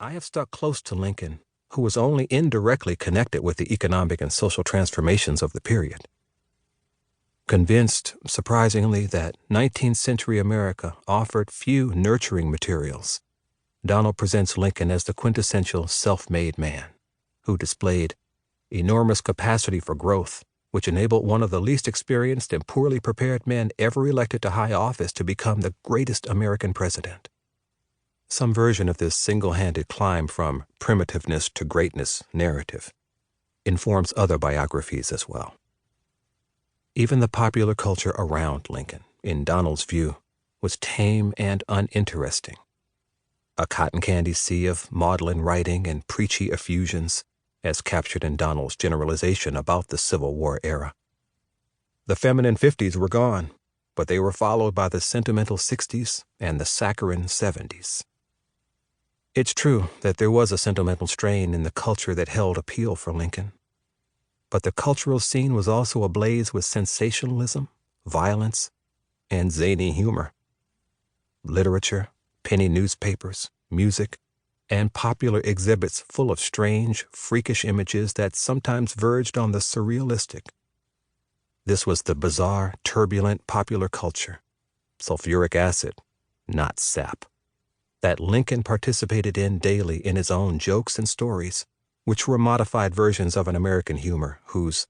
I have stuck close to Lincoln, who was only indirectly connected with the economic and social transformations of the period. Convinced, surprisingly, that 19th century America offered few nurturing materials, Donald presents Lincoln as the quintessential self-made man, who displayed enormous capacity for growth, which enabled one of the least experienced and poorly prepared men ever elected to high office to become the greatest American president. Some version of this single-handed climb from primitiveness to greatness narrative informs other biographies as well. Even the popular culture around Lincoln, in Donald's view, was tame and uninteresting. A cotton candy sea of maudlin writing and preachy effusions, as captured in Donald's generalization about the Civil War era. The feminine 50s were gone, but they were followed by the sentimental 60s and the saccharine 70s. It's true that there was a sentimental strain in the culture that held appeal for Lincoln, but the cultural scene was also ablaze with sensationalism, violence, and zany humor. Literature, penny newspapers, music, and popular exhibits full of strange, freakish images that sometimes verged on the surrealistic. This was the bizarre, turbulent popular culture, sulfuric acid, not sap, that Lincoln participated in daily in his own jokes and stories, which were modified versions of an American humor whose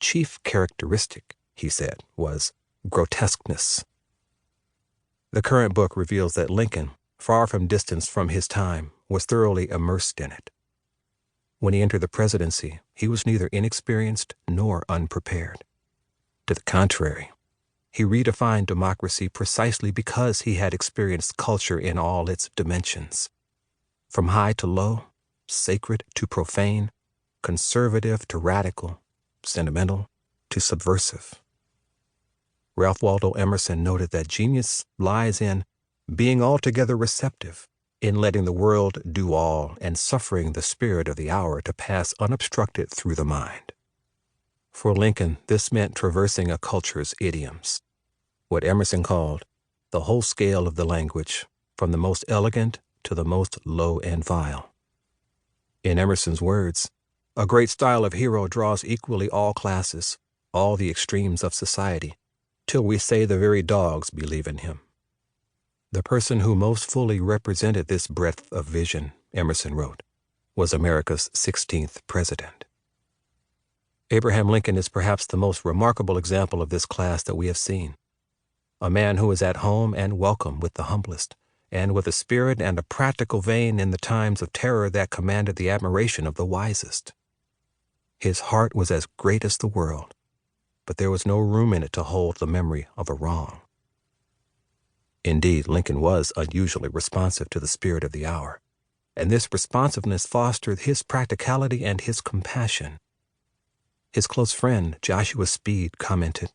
chief characteristic, he said, was grotesqueness. The current book reveals that Lincoln, far from distanced from his time, was thoroughly immersed in it. When he entered the presidency, he was neither inexperienced nor unprepared. To the contrary, he redefined democracy precisely because he had experienced culture in all its dimensions, from high to low, sacred to profane, conservative to radical, sentimental to subversive. Ralph Waldo Emerson noted that genius lies in being altogether receptive, in letting the world do all and suffering the spirit of the hour to pass unobstructed through the mind. For Lincoln, this meant traversing a culture's idioms, what Emerson called the whole scale of the language, from the most elegant to the most low and vile. In Emerson's words, a great style of hero draws equally all classes, all the extremes of society, till we say the very dogs believe in him. The person who most fully represented this breadth of vision, Emerson wrote, was America's 16th president. Abraham Lincoln is perhaps the most remarkable example of this class that we have seen. A man who is at home and welcome with the humblest, and with a spirit and a practical vein in the times of terror that commanded the admiration of the wisest. His heart was as great as the world, but there was no room in it to hold the memory of a wrong. Indeed, Lincoln was unusually responsive to the spirit of the hour, and this responsiveness fostered his practicality and his compassion. His close friend, Joshua Speed, commented,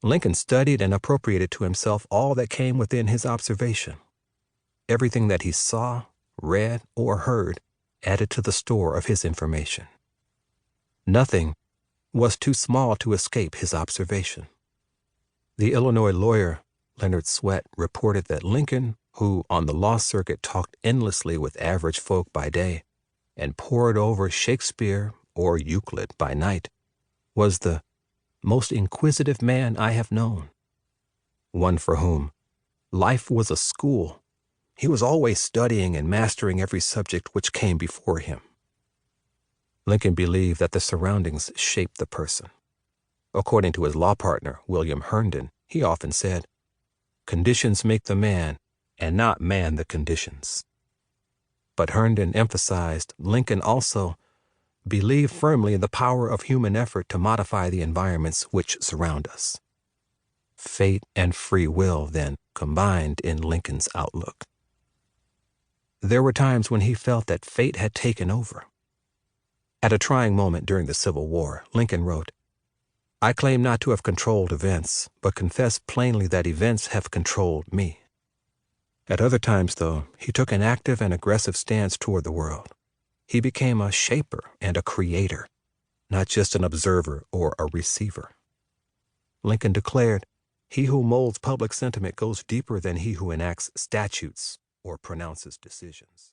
Lincoln studied and appropriated to himself all that came within his observation. Everything that he saw, read, or heard added to the store of his information. Nothing was too small to escape his observation. The Illinois lawyer Leonard Swett reported that Lincoln, who on the law circuit talked endlessly with average folk by day and pored over Shakespeare or Euclid by night, was the most inquisitive man I have known, one for whom life was a school. He was always studying and mastering every subject which came before him. Lincoln believed that the surroundings shape the person. According to his law partner, William Herndon, he often said, "Conditions make the man, and not man the conditions." But Herndon emphasized Lincoln also believed firmly in the power of human effort to modify the environments which surround us. Fate and free will, then, combined in Lincoln's outlook. There were times when he felt that fate had taken over. At a trying moment during the Civil War, Lincoln wrote, "I claim not to have controlled events, but confess plainly that events have controlled me." At other times, though, he took an active and aggressive stance toward the world. He became a shaper and a creator, not just an observer or a receiver. Lincoln declared, "He who molds public sentiment goes deeper than he who enacts statutes or pronounces decisions."